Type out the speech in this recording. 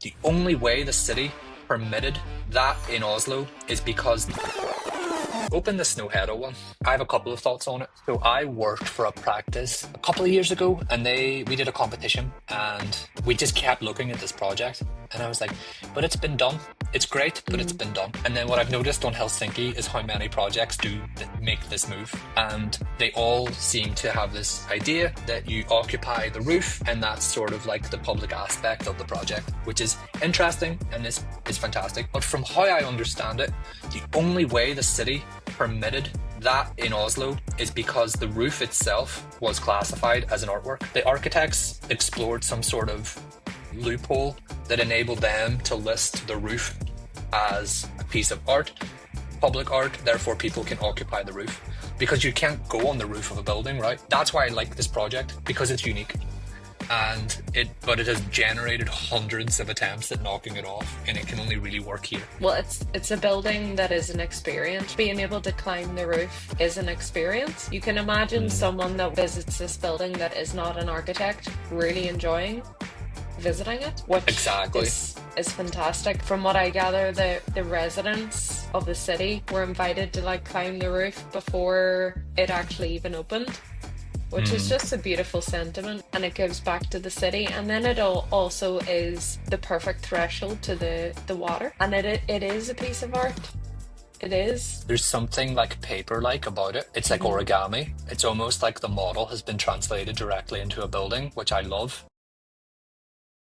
The only way the city permitted that in Oslo is because open the Snowhead one. I have a couple of thoughts on it. So I worked for a practice a couple of years ago and we did a competition and we just kept looking at this project and I was like, but it's been done. It's great, but it's been done. And then what I've noticed on Helsinki is how many projects do make this move. And they all seem to have this idea that you occupy the roof and that's sort of like the public aspect of the project, which is interesting and is fantastic. But from how I understand it, the only way the city permitted that in Oslo is because the roof itself was classified as an artwork. The architects explored some sort of loophole that enabled them to list the roof as a piece of art, public art, therefore people can occupy the roof. Because you can't go on the roof of a building, right? That's why I like this project, because it's unique. But it has generated hundreds of attempts at knocking it off, and it can only really work here. Well, it's a building that is an experience. Being able to climb the roof is an experience. You can imagine someone that visits this building that is not an architect really enjoying visiting it, which exactly is fantastic. From what I gather, the residents of the city were invited to like climb the roof before it actually even opened, which is just a beautiful sentiment, and it gives back to the city. And then it also is the perfect threshold to the water, and it is a piece of art. It is. There's something like paper-like about it. It's like origami. It's almost like the model has been translated directly into a building, which I love.